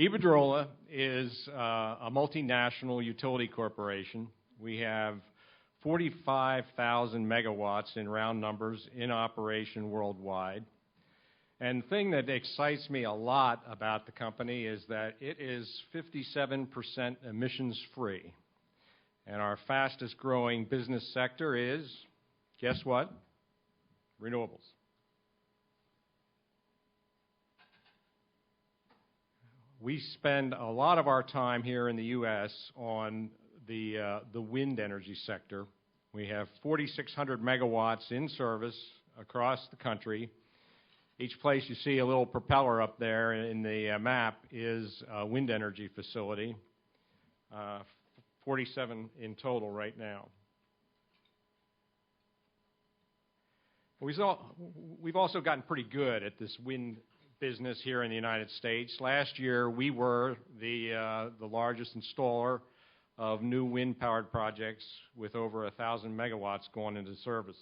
Iberdrola is a multinational utility corporation. We have 45,000 megawatts in round numbers in operation worldwide. And the thing that excites me a lot about the company is that it is 57% emissions free. And our fastest growing business sector is, guess what? Renewables. We spend a lot of our time here in the U.S. on the wind energy sector. We have 4,600 megawatts in service across the country. Each place you see a little propeller up there in the map is a wind energy facility, 47 in total right now. We've also gotten pretty good at this wind business here in the United States. Last year, we were the largest installer of new wind-powered projects with over 1,000 megawatts going into service.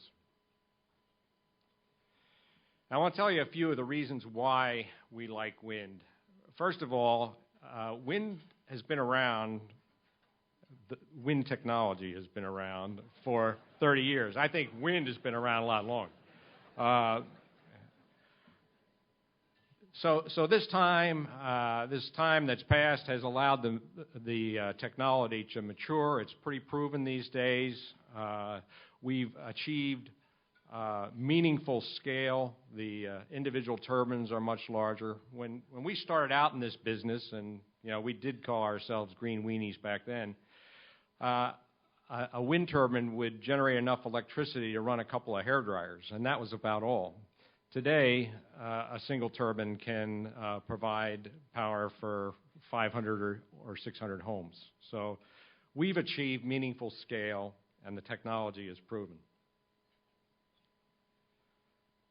I want to tell you a few of the reasons why we like wind. First of all, wind has been around, wind technology has been around for 30 years. I think wind has been around a lot longer. So this time that's passed has allowed the technology to mature. It's pretty proven these days. We've achieved meaningful scale. The individual turbines are much larger. When we started out in this business, and we did call ourselves green weenies back then, a wind turbine would generate enough electricity to run a couple of hairdryers, and that was about all. Today, a single turbine can provide power for 500 or 600 homes. So we've achieved meaningful scale, and the technology is proven.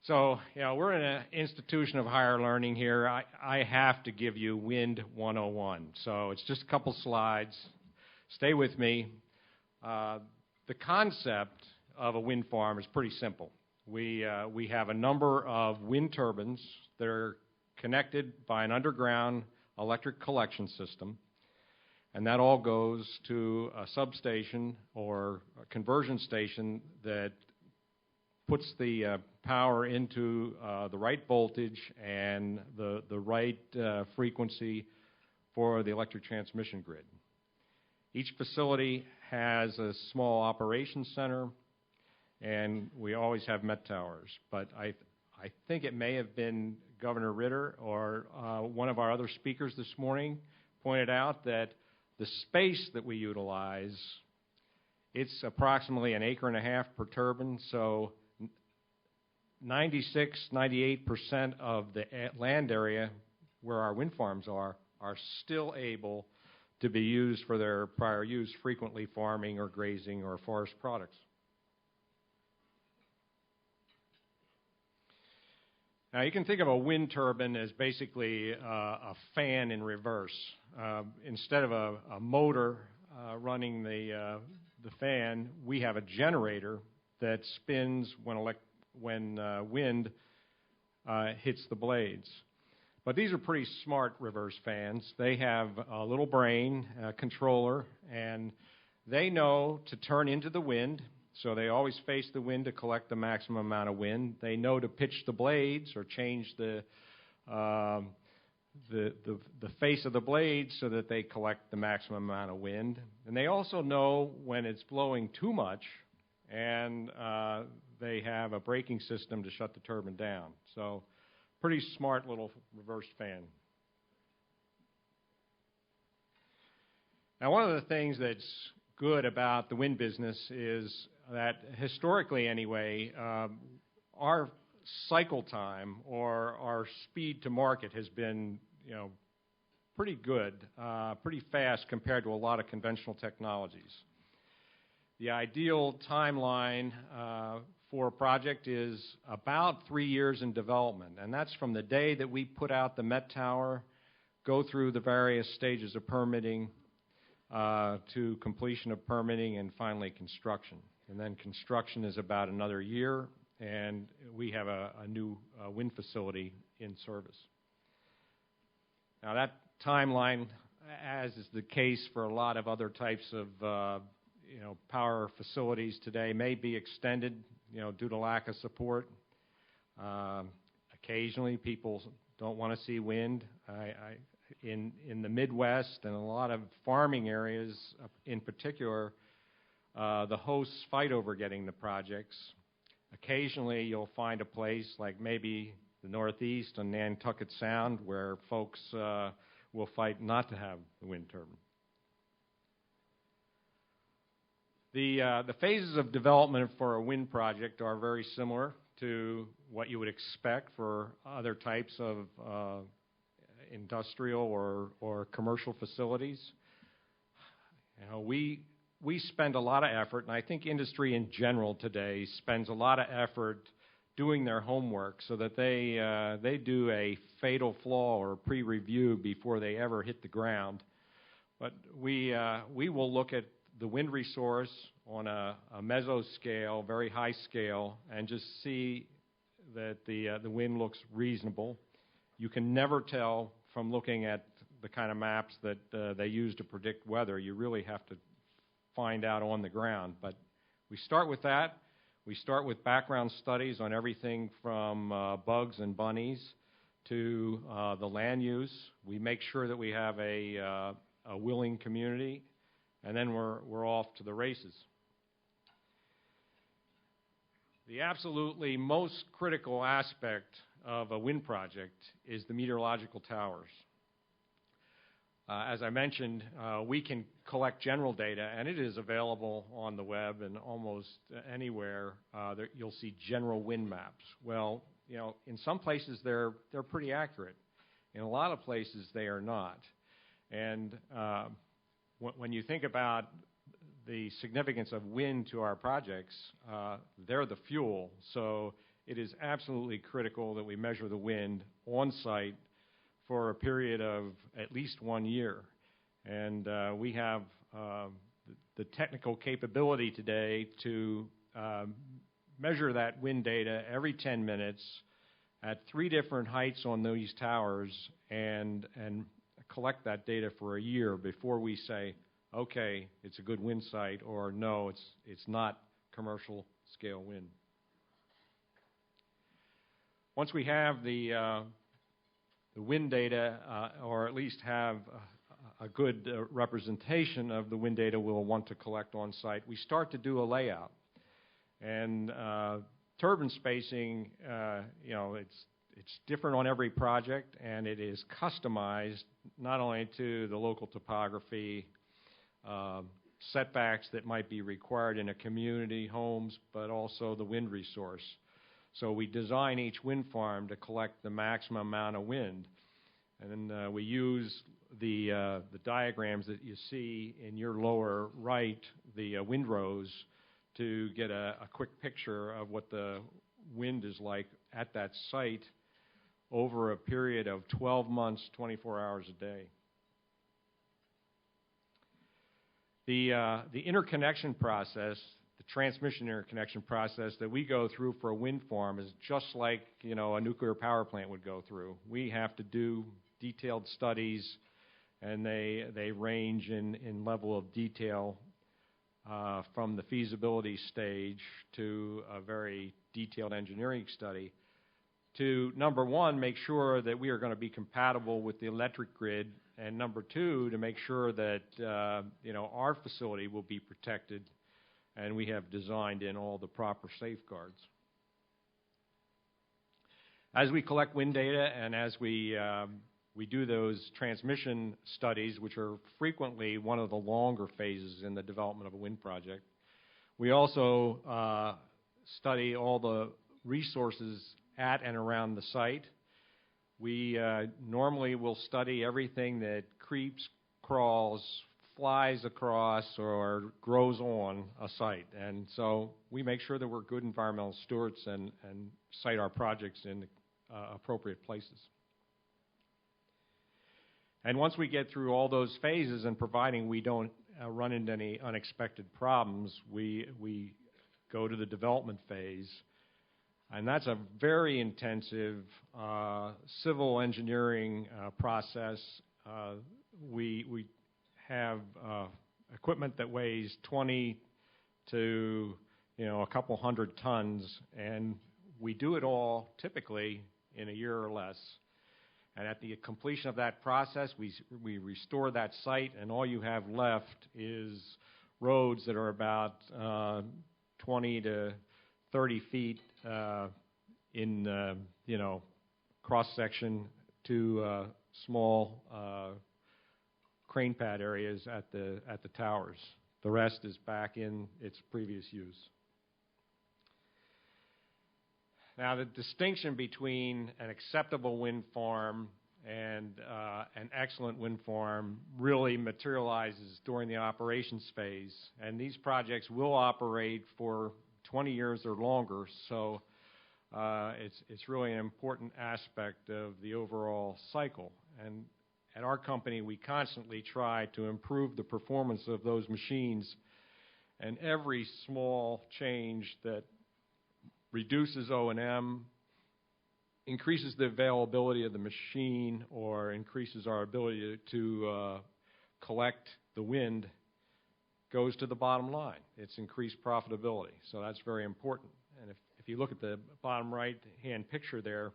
So, we're in an institution of higher learning here. I have to give you Wind 101. So it's just a couple slides. Stay with me. The concept of a wind farm is pretty simple. We have a number of wind turbines that are connected by an underground electric collection system, and that all goes to a substation or a conversion station that puts the power into the right voltage and the right frequency for the electric transmission grid. Each facility has a small operations center, and we always have met towers. But I think it may have been Governor Ritter or one of our other speakers this morning pointed out that the space that we utilize, it's approximately 1.5 acres per turbine, so 98% of the land area where our wind farms are still able to be used for their prior use, frequently farming or grazing or forest products. Now, you can think of a wind turbine as basically a fan in reverse. Instead of a motor running the fan, we have a generator that spins when wind hits the blades. But these are pretty smart reverse fans. They have a little brain, a controller, and they know to turn into the wind. So they always face the wind to collect the maximum amount of wind. They know to pitch the blades or change the face of the blades so that they collect the maximum amount of wind. And they also know when it's blowing too much, and they have a braking system to shut the turbine down. So pretty smart little reverse fan. Now, one of the things that's good about the wind business is that historically anyway, our cycle time or our speed to market has been, pretty good, pretty fast compared to a lot of conventional technologies. The ideal timeline for a project is about 3 years in development, and that's from the day that we put out the Met Tower, go through the various stages of permitting, to completion of permitting, and finally construction. And then construction is about another year, and we have a new wind facility in service. Now timeline, as is the case for a lot of other types of power facilities today, may be extended, due to lack of support. Occasionally, people don't want to see wind. In the Midwest and a lot of farming areas, in particular, the hosts fight over getting the projects. Occasionally, you'll find a place like maybe the Northeast on Nantucket Sound where folks will fight not to have the wind turbine. The phases of development for a wind project are very similar to what you would expect for other types of industrial or commercial facilities. We spend a lot of effort, and I think industry in general today spends a lot of effort doing their homework so that they do a fatal flaw or pre-review before they ever hit the ground. But we will look at the wind resource on a mesoscale, very high scale, and just see that the wind looks reasonable. You can never tell from looking at the kind of maps that they use to predict weather. You really have to find out on the ground. But we start with that. We start with background studies on everything from bugs and bunnies to the land use. We make sure that we have a willing community, and then we're off to the races. The absolutely most critical aspect of a wind project is the meteorological towers. As I mentioned, we can collect general data, and it is available on the web, and almost anywhere you'll see general wind maps. Well, in some places they're pretty accurate. In a lot of places they are not. And when you think about the significance of wind to our projects, they're the fuel. So it is absolutely critical that we measure the wind on site for a period of at least 1 year. And we have the technical capability today to measure that wind data every 10 minutes at 3 different heights on these towers and collect that data for a year before we say, okay, it's a good wind site, or no, it's not commercial scale wind. Once we have the wind data, or at least have a good representation of the wind data we'll want to collect on site, we start to do a layout. And turbine spacing, it's different on every project, and it is customized not only to the local topography, setbacks that might be required in a community, homes, but also the wind resource. So we design each wind farm to collect the maximum amount of wind. And then we use the diagrams that you see in your lower right, the windrows, to get a quick picture of what the wind is like at that site over a period of 12 months, 24 hours a day. The interconnection process, the transmission interconnection process that we go through for a wind farm is just like a nuclear power plant would go through. We have to do detailed studies, and they range in level of detail from the feasibility stage to a very detailed engineering study to, number one, make sure that we are going to be compatible with the electric grid, and number two, to make sure that our facility will be protected and we have designed in all the proper safeguards. As we collect wind data and as we do those transmission studies, which are frequently one of the longer phases in the development of a wind project, we also study all the resources at and around the site. We normally will study everything that creeps, crawls, flies across, or grows on a site. And so we make sure that we're good environmental stewards and site our projects in appropriate places. And once we get through all those phases, and providing we don't run into any unexpected problems, we go to the development phase. And that's a very intensive civil engineering process We have equipment that weighs 20 to a couple hundred tons, and we do it all typically in a year or less. And at the completion of that process, we restore that site, and all you have left is roads that are about 20 to 30 feet in cross section to small crane pad areas at the towers. The rest is back in its previous use. Now, the distinction between an acceptable wind farm and an excellent wind farm really materializes during the operations phase, and these projects will operate for 20 years or longer, so it's really an important aspect of the overall cycle. And at our company, we constantly try to improve the performance of those machines, and every small change that reduces O&M, increases the availability of the machine, or increases our ability to collect the wind goes to the bottom line. It's increased profitability, so that's very important. And if you look at the bottom right-hand picture there,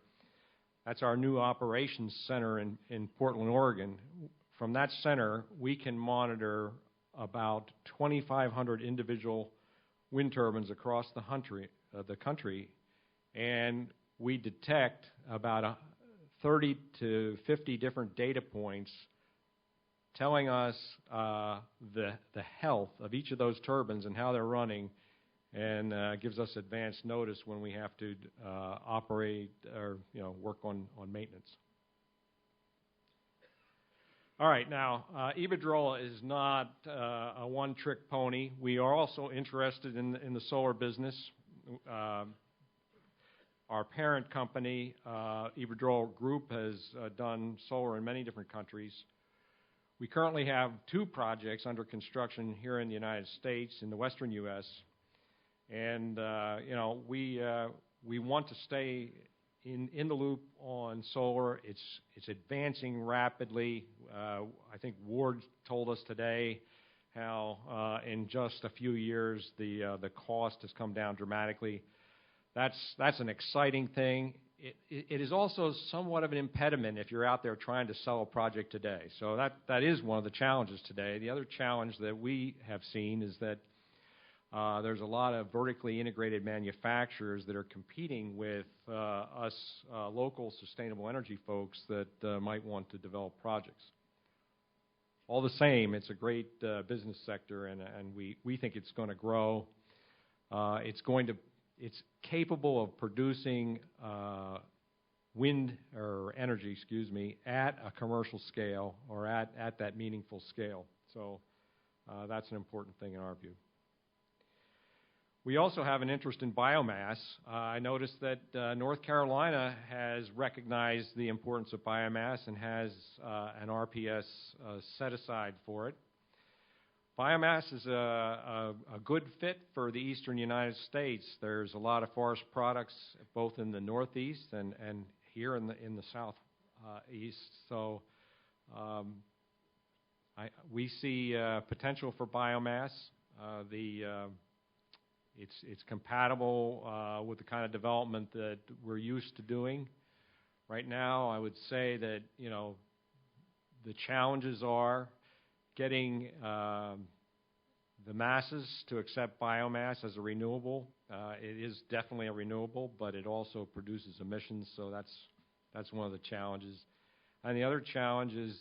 that's our new operations center in Portland, Oregon. From that center, we can monitor about 2,500 individual wind turbines across the country, and we detect about 30 to 50 different data points telling us the health of each of those turbines and how they're running, and gives us advance notice when we have to operate or work on maintenance. All right, now Iberdrola is not a one-trick pony. We are also interested in the solar business. Our parent company, Iberdrola Group, has done solar in many different countries. We currently have 2 projects under construction here in the United States, in the western U.S., and we want to stay in the loop on solar. It's advancing rapidly. I think Ward told us today how in just a few years the cost has come down dramatically. That's an exciting thing. It is also somewhat of an impediment if you're out there trying to sell a project today. So that is one of the challenges today. The other challenge that we have seen is that there's a lot of vertically integrated manufacturers that are competing with us local sustainable energy folks that might want to develop projects. All the same, it's a great business sector, and we think it's going to grow. It's capable of producing wind or energy, at a commercial scale or at that meaningful scale. So that's an important thing in our view. We also have an interest in biomass. I noticed that North Carolina has recognized the importance of biomass and has an RPS set aside for it. Biomass is a good fit for the eastern United States. There's a lot of forest products both in the northeast and here in the southeast. So we see potential for biomass. It's compatible with the kind of development that we're used to doing. Right now, I would say that the challenges are getting the masses to accept biomass as a renewable. It is definitely a renewable, but it also produces emissions, so that's one of the challenges. And the other challenge is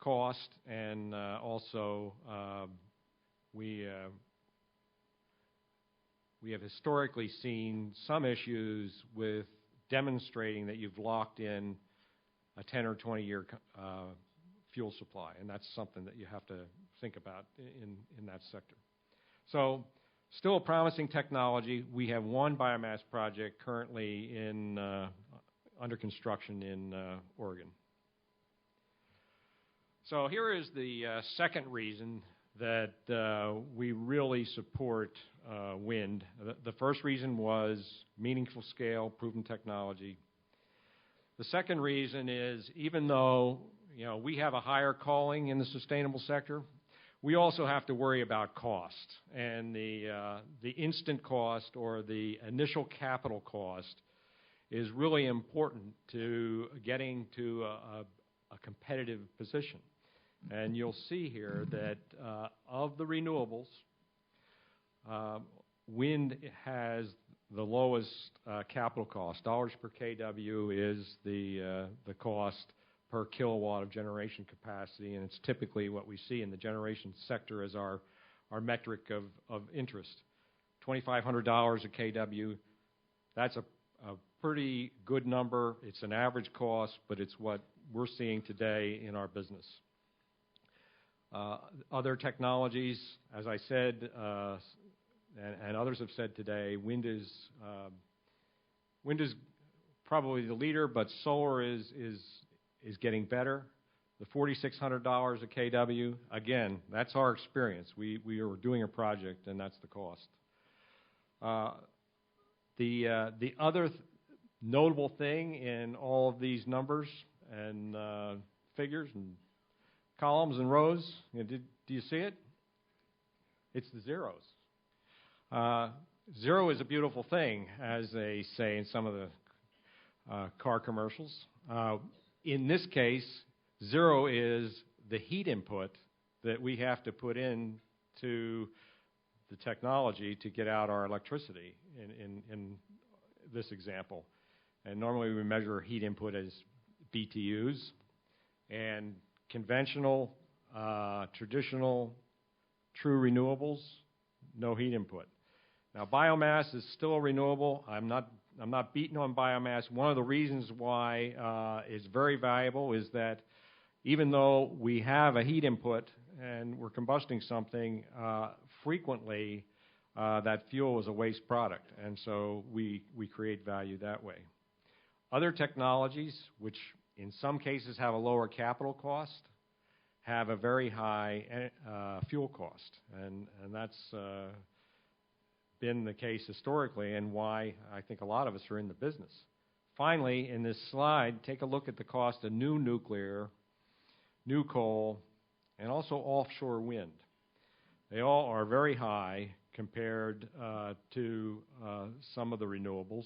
cost, and also we have historically seen some issues with demonstrating that you've locked in a 10 or 20-year fuel supply, and that's something that you have to think about in that sector. So still a promising technology. We have one biomass project currently under construction in Oregon. So here is the second reason that we really support wind. The first reason was meaningful scale, proven technology. The second reason is even though we have a higher calling in the sustainable sector, we also have to worry about cost. And the instant cost or the initial capital cost is really important to getting to a competitive position. And you'll see here that of the renewables, wind has the lowest capital cost. Dollars per kW is the cost per kilowatt of generation capacity, and it's typically what we see in the generation sector as our metric of interest. $2,500 a kW, that's a pretty good number. It's an average cost, but it's what we're seeing today in our business. Other technologies, as I said, and others have said today, wind is probably the leader, but solar is getting better. The $4,600 a kW, again, that's our experience. We are doing a project, and that's the cost. The other notable thing in all of these numbers and figures and columns and rows, do you see it? It's the zeros. Zero is a beautiful thing, as they say in some of the car commercials. In this case, zero is the heat input that we have to put in to the technology to get out our electricity in this example. And normally we measure heat input as BTUs. And conventional, traditional, true renewables, no heat input. Now, biomass is still a renewable. I'm not beating on biomass. One of the reasons why it's very valuable is that even though we have a heat input and we're combusting something, frequently that fuel is a waste product, and so we create value that way. Other technologies, which in some cases have a lower capital cost, have a very high fuel cost, and that's been the case historically and why I think a lot of us are in the business. Finally, in this slide, take a look at the cost of new nuclear, new coal, and also offshore wind. They all are very high compared to some of the renewables,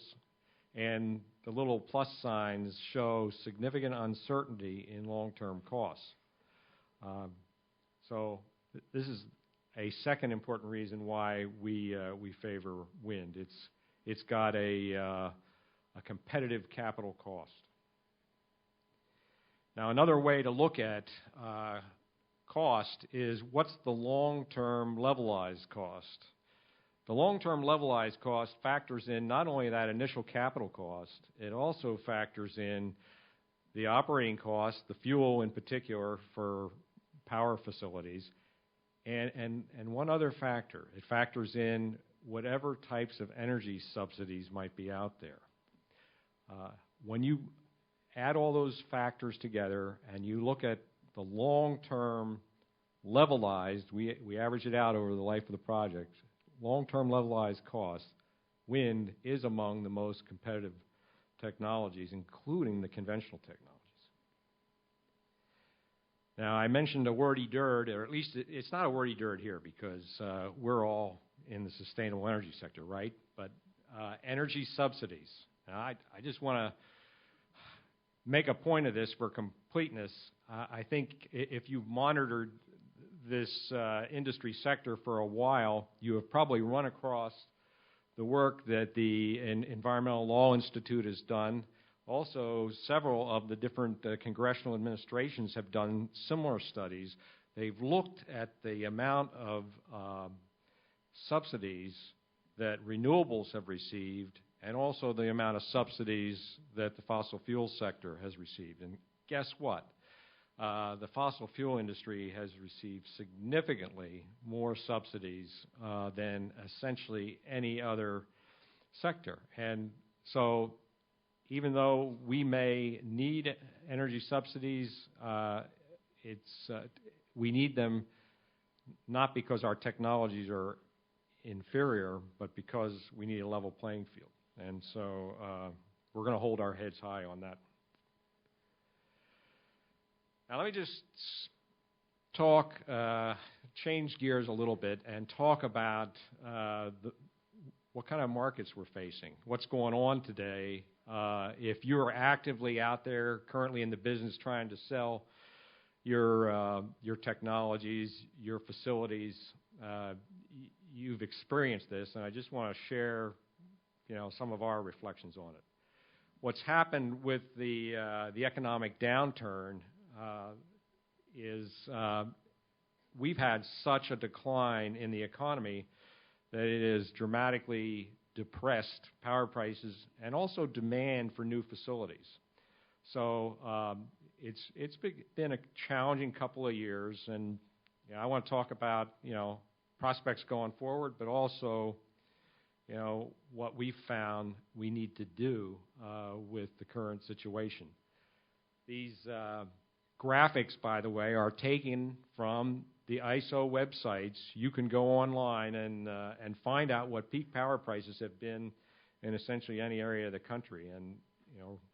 and the little plus signs show significant uncertainty in long-term costs. So this is a second important reason why we favor wind. It's got a competitive capital cost. Now, another way to look at cost is what's the long-term levelized cost. The long-term levelized cost factors in not only that initial capital cost, it also factors in the operating cost, the fuel in particular for power facilities, and one other factor. It factors in whatever types of energy subsidies might be out there. When you add all those factors together and you look at the long-term levelized, we average it out over the life of the project, long-term levelized cost, wind is among the most competitive technologies, including the conventional technologies. Now, I mentioned a wordy dirt, or at least it's not a wordy dirt here because we're all in the sustainable energy sector, right? But energy subsidies. Now, I just want to make a point of this for completeness. I think if you've monitored this industry sector for a while, you have probably run across the work that the Environmental Law Institute has done. Also, several of the different congressional administrations have done similar studies. They've looked at the amount of subsidies that renewables have received and also the amount of subsidies that the fossil fuel sector has received. And guess what? The fossil fuel industry has received significantly more subsidies than essentially any other sector. And so even though we may need energy subsidies, we need them not because our technologies are inferior, but because we need a level playing field. And so we're going to hold our heads high on that Now let me just talk, change gears a little bit and talk about what kind of markets we're facing, what's going on today. If you're actively out there currently in the business trying to sell your technologies, your facilities, you've experienced this, and I just want to share, some of our reflections on it. What's happened with the economic downturn is we've had such a decline in the economy that it has dramatically depressed power prices and also demand for new facilities. So it's been a challenging couple of years, and I want to talk about prospects going forward, but also what we found we need to do with the current situation. These graphics, by the way, are taken from the ISO websites. You can go online and find out what peak power prices have been in essentially any area of the country. And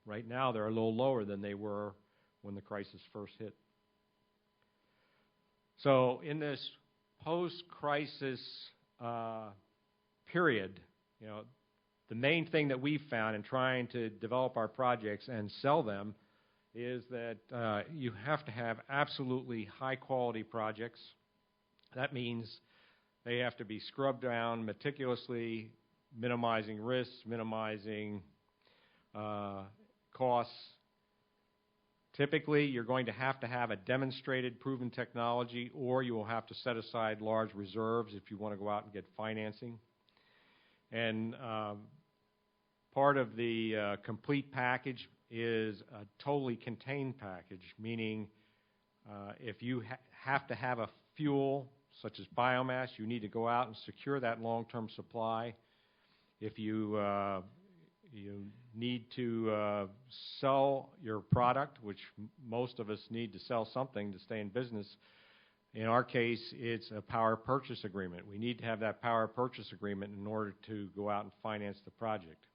right now they're a little lower than they were when the crisis first hit. So in this post-crisis period, the main thing that we've found in trying to develop our projects and sell them is that you have to have absolutely high-quality projects. That means they have to be scrubbed down meticulously, minimizing risks, minimizing costs. Typically, you're going to have a demonstrated, proven technology, or you will have to set aside large reserves if you want to go out and get financing. And part of the complete package is a totally contained package, meaning if you have to have a fuel such as biomass, you need to go out and secure that long-term supply. If you need to sell your product, which most of us need to sell something to stay in business, in our case, it's a power purchase agreement. We need to have that power purchase agreement in order to go out and finance the project.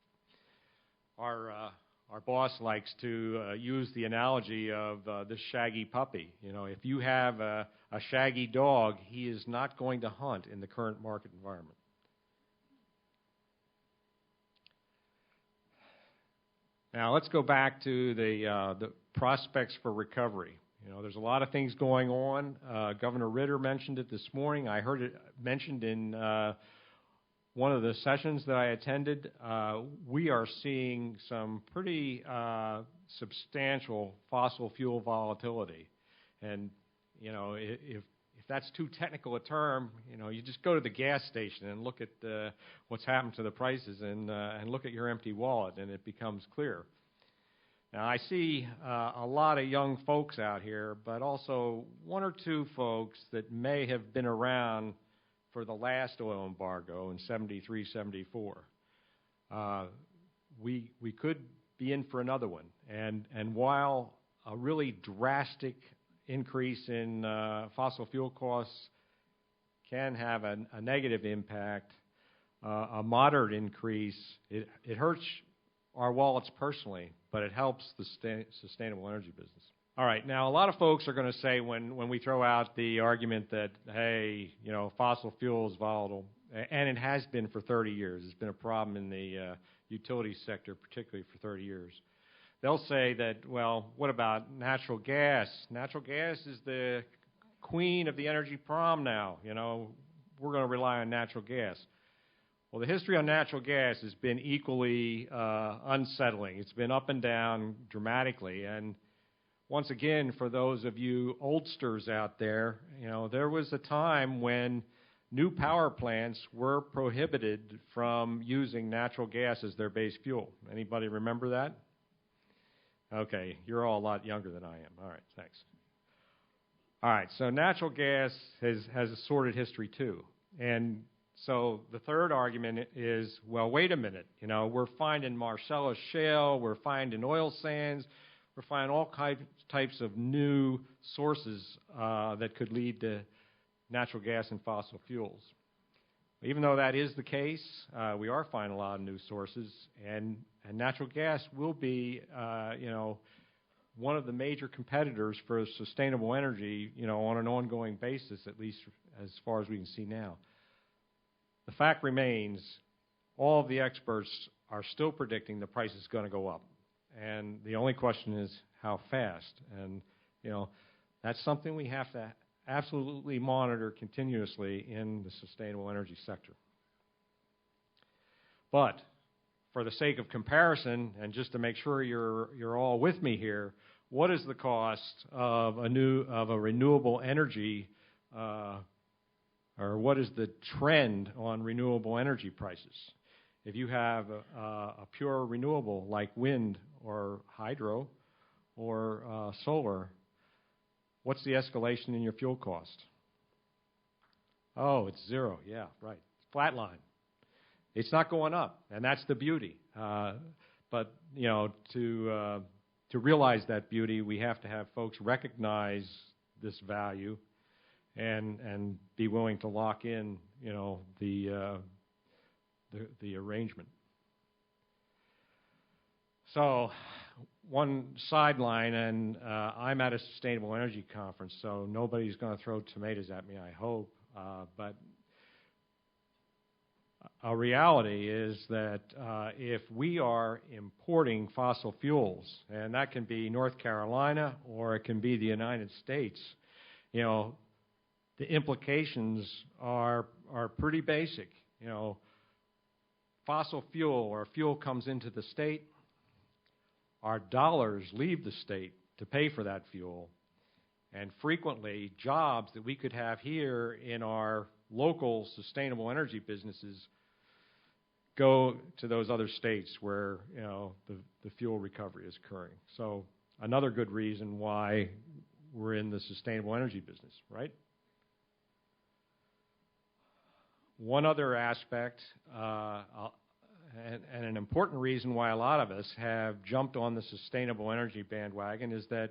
Our boss likes to use the analogy of this shaggy puppy. If you have a shaggy dog, he is not going to hunt in the current market environment. Now let's go back to the prospects for recovery. There's a lot of things going on. Governor Ritter mentioned it this morning. I heard it mentioned in one of the sessions that I attended. We are seeing some pretty substantial fossil fuel volatility. And, if that's too technical a term, you just go to the gas station and look at what's happened to the prices and look at your empty wallet, and it becomes clear. Now, I see a lot of young folks out here, but also one or two folks that may have been around for the last oil embargo in 73, 74. We could be in for another one. And while a really drastic increase in fossil fuel costs can have a negative impact, a moderate increase, it hurts our wallets personally, but it helps the sustainable energy business. All right, now a lot of folks are going to say when we throw out the argument that, hey, fossil fuel is volatile, and it has been for 30 years. It's been a problem in the utility sector, particularly for 30 years. They'll say that, well, what about natural gas? Natural gas is the queen of the energy prom now. We're going to rely on natural gas. Well, the history on natural gas has been equally unsettling. It's been up and down dramatically. And once again, for those of you oldsters out there, there was a time when new power plants were prohibited from using natural gas as their base fuel. Anybody remember that? Okay, you're all a lot younger than I am. All right, thanks. All right, so natural gas has a sordid history too. And so the third argument is, well, wait a minute. We're finding Marcellus shale, we're finding oil sands, we're finding all types of new sources that could lead to natural gas and fossil fuels. Even though that is the case, we are finding a lot of new sources, and natural gas will be, one of the major competitors for sustainable energy, on an ongoing basis, at least as far as we can see now. The fact remains, all of the experts are still predicting the price is going to go up. And the only question is how fast. And, that's something we have to absolutely monitor continuously in the sustainable energy sector. But for the sake of comparison, and just to make sure you're all with me here, what is the cost of a renewable energy, or what is the trend on renewable energy prices? If you have a pure renewable like wind or hydro or solar, what's the escalation in your fuel cost? Oh, it's zero. Yeah, right. Flatline. It's not going up, and that's the beauty. But to realize that beauty, we have to have folks recognize this value and be willing to lock in, the arrangement. So, one sideline, and I'm at a sustainable energy conference, so nobody's going to throw tomatoes at me, I hope. But a reality is that if we are importing fossil fuels, and that can be North Carolina or it can be the United States, the implications are pretty basic. Fossil fuel or fuel comes into the state, our dollars leave the state to pay for that fuel, and frequently jobs that we could have here in our local sustainable energy businesses go to those other states where the fuel recovery is occurring. So another good reason why we're in the sustainable energy business, right? One other aspect, and an important reason why a lot of us have jumped on the sustainable energy bandwagon, is that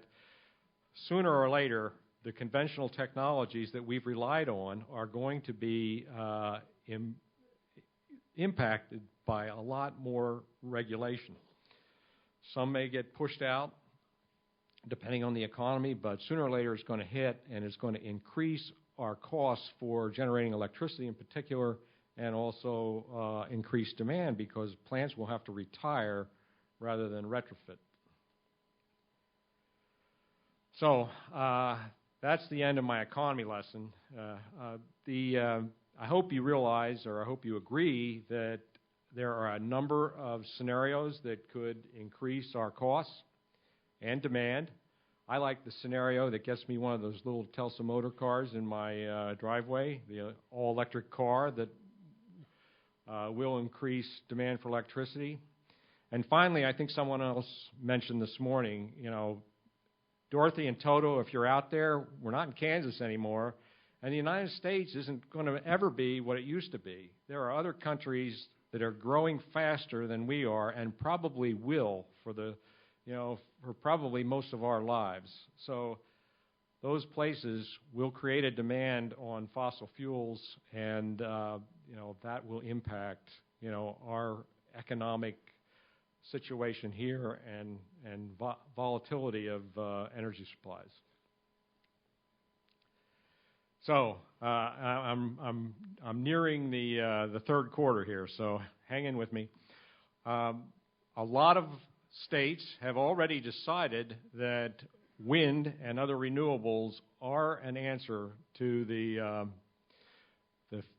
sooner or later, the conventional technologies that we've relied on are going to be impacted by a lot more regulation. Some may get pushed out, depending on the economy, but sooner or later it's going to hit, and it's going to increase our costs for generating electricity in particular, and also increase demand because plants will have to retire rather than retrofit. So that's the end of my economy lesson. I hope you realize, or I hope you agree, that there are a number of scenarios that could increase our costs and demand. I like the scenario that gets me one of those little Tesla motor cars in my driveway, the all-electric car that will increase demand for electricity. And finally, I think someone else mentioned this morning, Dorothy and Toto, if you're out there, we're not in Kansas anymore, and the United States isn't going to ever be what it used to be. There are other countries that are growing faster than we are, and probably will for probably most of our lives. So those places will create a demand on fossil fuels, and that will impact our economic situation here and volatility of energy supplies. So I'm nearing the third quarter here, so hang in with me. A lot of states have already decided that wind and other renewables are an answer to the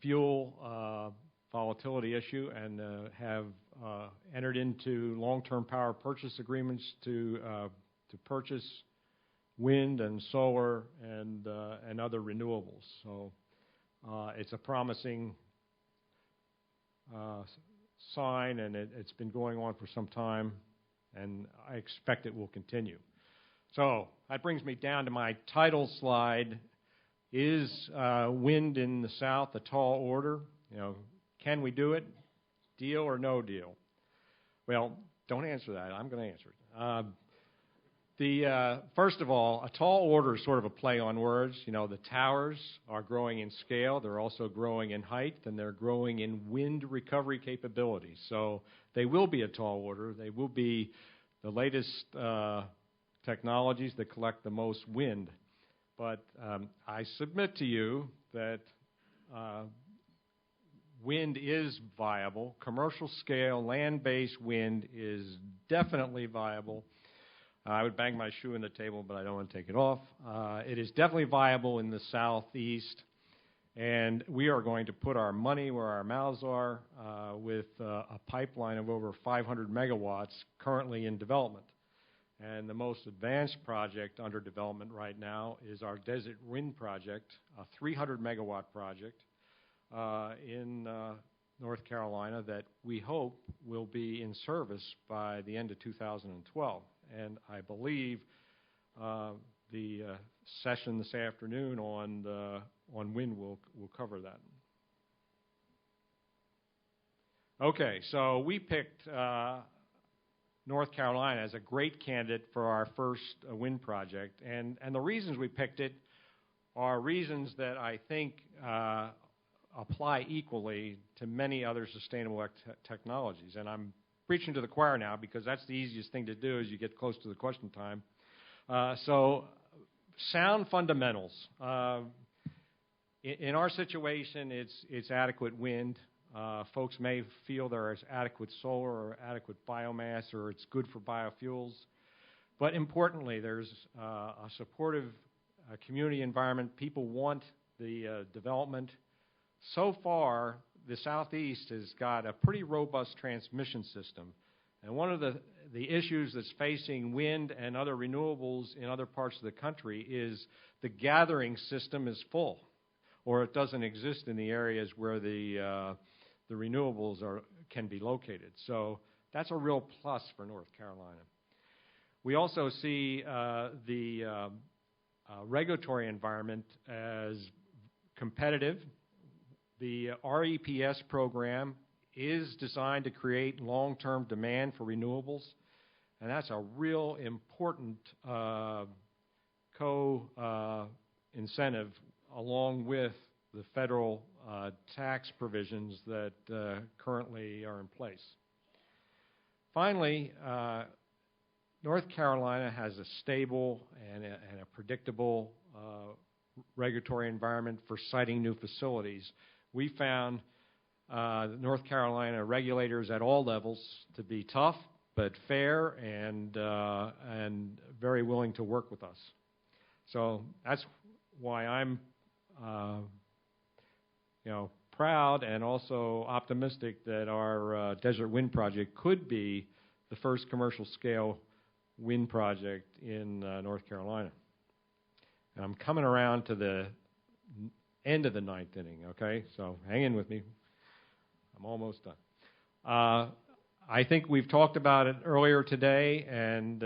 fuel volatility issue, and have entered into long-term power purchase agreements to purchase wind and solar and other renewables. So it's a promising sign, and it's been going on for some time, and I expect it will continue. So that brings me down to my title slide. Is wind in the South a tall order? Can we do it? Deal or no deal? Well, don't answer that. I'm going to answer it. First of all, a tall order is sort of a play on words. The towers are growing in scale. They're also growing in height, and they're growing in wind recovery capabilities. So they will be a tall order. They will be the latest technologies that collect the most wind. But I submit to you that wind is viable. Commercial scale, land-based wind is definitely viable. I would bang my shoe in the table, but I don't want to take it off. It is definitely viable in the southeast, and we are going to put our money where our mouths are with a pipeline of over 500 megawatts currently in development. And the most advanced project under development right now is our Desert Wind Project, a 300-megawatt project in North Carolina that we hope will be in service by the end of 2012. And I believe the session this afternoon on wind will cover that. Okay, so we picked North Carolina as a great candidate for our first wind project, and the reasons we picked it are reasons that I think apply equally to many other sustainable technologies. And I'm preaching to the choir now because that's the easiest thing to do as you get close to the question time. So sound fundamentals. In our situation, it's adequate wind. Folks may feel there is adequate solar or adequate biomass or it's good for biofuels. But importantly, there's a supportive community environment. People want the development. So far, the Southeast has got a pretty robust transmission system. And one of the issues that's facing wind and other renewables in other parts of the country is the gathering system is full, or it doesn't exist in the areas where the renewables can be located. So that's a real plus for North Carolina. We also see the regulatory environment as competitive. The REPS program is designed to create long-term demand for renewables, and that's a real important co-incentive along with the federal tax provisions that currently are in place. Finally, North Carolina has a stable and a predictable regulatory environment for siting new facilities. We found North Carolina regulators at all levels to be tough but fair and very willing to work with us. So that's why I'm proud and also optimistic that our Desert Wind Project could be the first commercial scale wind project in North Carolina. And I'm coming around to the end of the ninth inning, okay? So hang in with me. I'm almost done. I think we've talked about it earlier today, and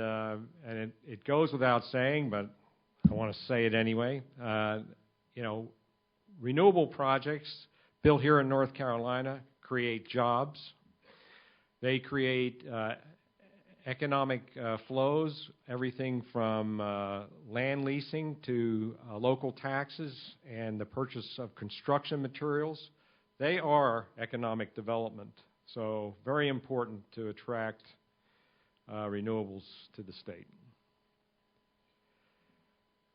it goes without saying, but I want to say it anyway. Renewable projects built here in North Carolina create jobs. They create economic flows, everything from land leasing to local taxes and the purchase of construction materials. They are economic development, so very important to attract renewables to the state.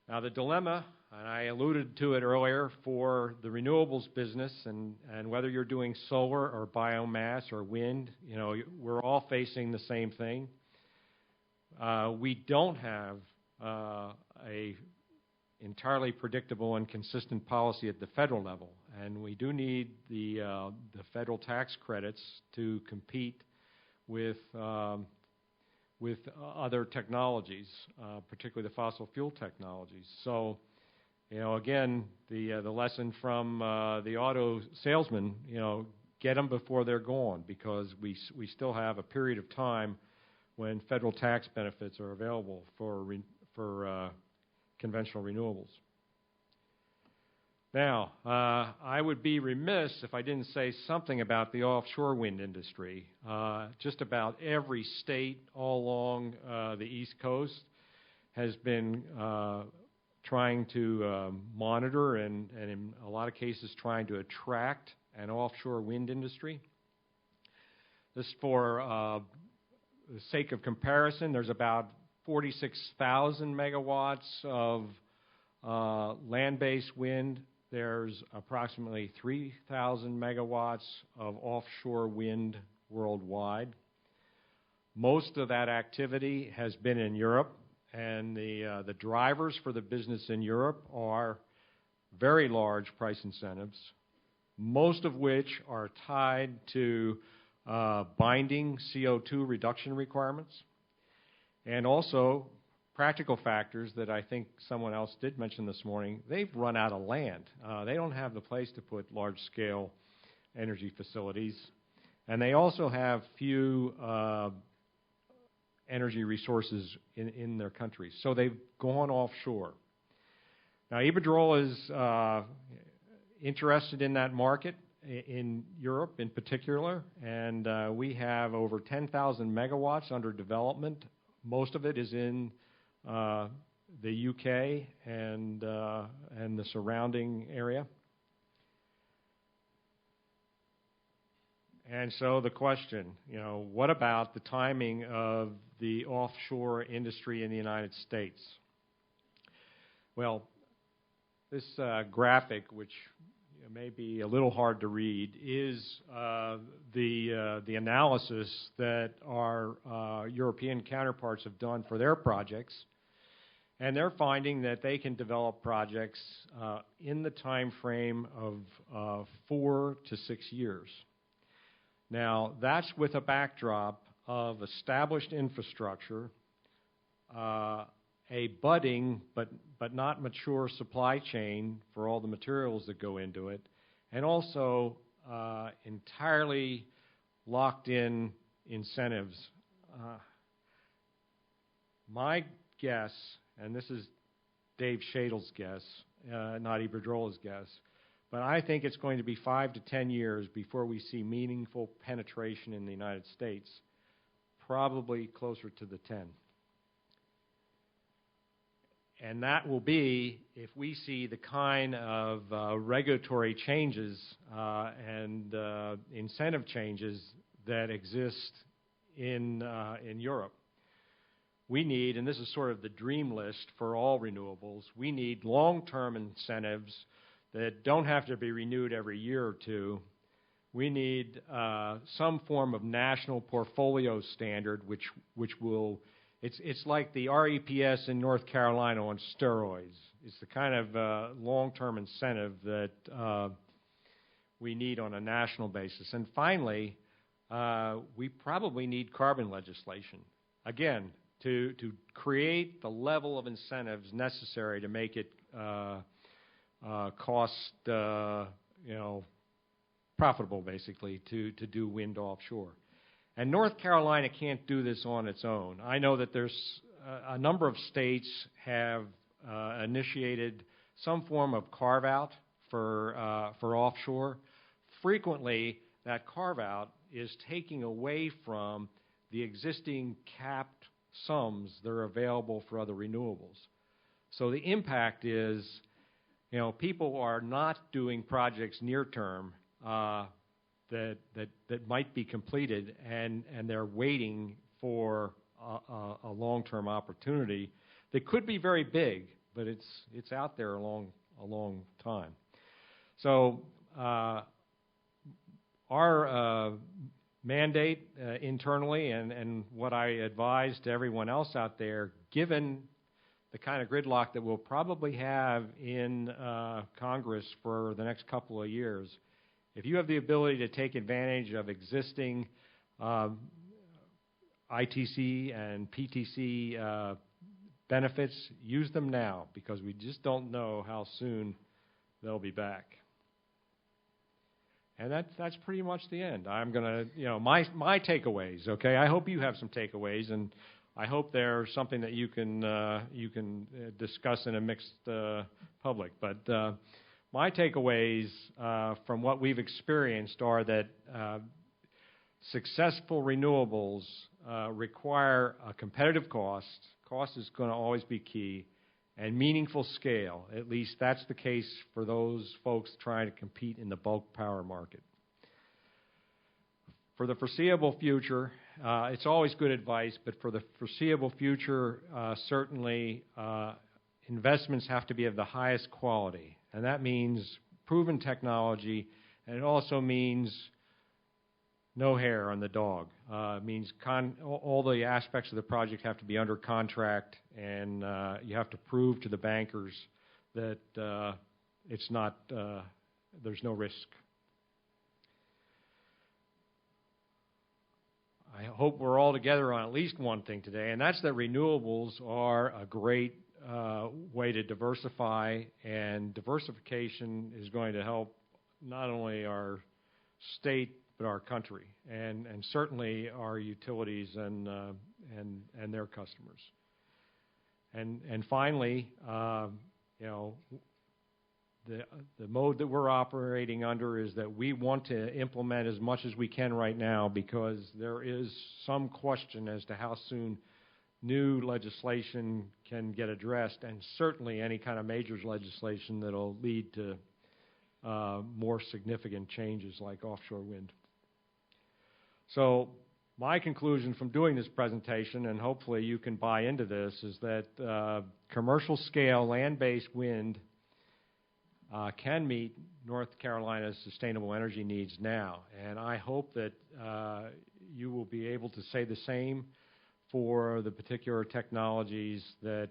Now the dilemma, and I alluded to it earlier, for the renewables business, and whether you're doing solar or biomass or wind, we're all facing the same thing. We don't have a entirely predictable and consistent policy at the federal level, and we do need the federal tax credits to compete with other technologies, particularly the fossil fuel technologies. So, again, the lesson from the auto salesman, get them before they're gone, because we still have a period of time when federal tax benefits are available for conventional renewables. Now, I would be remiss if I didn't say something about the offshore wind industry. Just about every state all along the East Coast has been trying to monitor and in a lot of cases trying to attract an offshore wind industry. This for the sake of comparison, there's about 46,000 megawatts of land-based wind. There's approximately 3,000 megawatts of offshore wind worldwide. Most of that activity has been in Europe, and the drivers for the business in Europe are very large price incentives, most of which are tied to binding CO2 reduction requirements, and also practical factors that I think someone else did mention this morning. They've run out of land. They don't have the place to put large-scale energy facilities, and they also have few energy resources in their countries. So they've gone offshore. Now, Iberdrola is interested in that market in Europe in particular, and we have over 10,000 megawatts under development. Most of it is in the UK and the surrounding area. And so the question, what about the timing of the offshore industry in the United States? Well, this graphic, which may be a little hard to read, is the analysis that our European counterparts have done for their projects. And they're finding that they can develop projects in the time frame of 4 to 6 years. Now, that's with a backdrop of established infrastructure, a budding but not mature supply chain for all the materials that go into it, and also entirely locked-in incentives. My guess, and this is Dave Shadle's guess, not Iberdrola's guess, but I think it's going to be 5 to 10 years before we see meaningful penetration in the United States, probably closer to the 10. And that will be if we see the kind of regulatory changes and incentive changes that exist in Europe. We need, and this is sort of the dream list for all renewables, we need long-term incentives that don't have to be renewed every year or two. We need some form of national portfolio standard, which will, it's like the REPS in North Carolina on steroids. It's the kind of long-term incentive that we need on a national basis. And finally, we probably need carbon legislation. Again, to create the level of incentives necessary to make it cost, profitable, basically, to do wind offshore. And North Carolina can't do this on its own. I know that there's a number of states have initiated some form of carve-out for offshore. Frequently, that carve-out is taking away from the existing capped sums that are available for other renewables. So the impact is, people are not doing projects near term that might be completed, and they're waiting for a long-term opportunity that could be very big, but it's out there a long time. So our mandate internally and what I advise to everyone else out there, given the kind of gridlock that we'll probably have in Congress for the next couple of years, if you have the ability to take advantage of existing ITC and PTC benefits, use them now, because we just don't know how soon they'll be back. And that's pretty much the end. I'm going to, my takeaways, okay? I hope you have some takeaways, and I hope they're something that you can discuss in a mixed public. But my takeaways from what we've experienced are that successful renewables require a competitive cost. Cost is going to always be key, and meaningful scale. At least that's the case for those folks trying to compete in the bulk power market. For the foreseeable future, it's always good advice, but for the foreseeable future, certainly investments have to be of the highest quality. And that means proven technology, and it also means no hair on the dog. It means all the aspects of the project have to be under contract, and you have to prove to the bankers that it's not, there's no risk. I hope we're all together on at least one thing today, and that's that renewables are a great way to diversify, and diversification is going to help not only our state but our country, and certainly our utilities and their customers. And finally, you know, the mode that we're operating under is that we want to implement as much as we can right now, because there is some question as to how soon new legislation can get addressed, and certainly any kind of major legislation that will lead to more significant changes like offshore wind. So my conclusion from doing this presentation, and hopefully you can buy into this, is that commercial scale land-based wind can meet North Carolina's sustainable energy needs now. And I hope that you will be able to say the same for the particular technologies that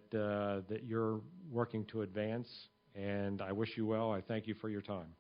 you're working to advance. And I wish you well. I thank you for your time.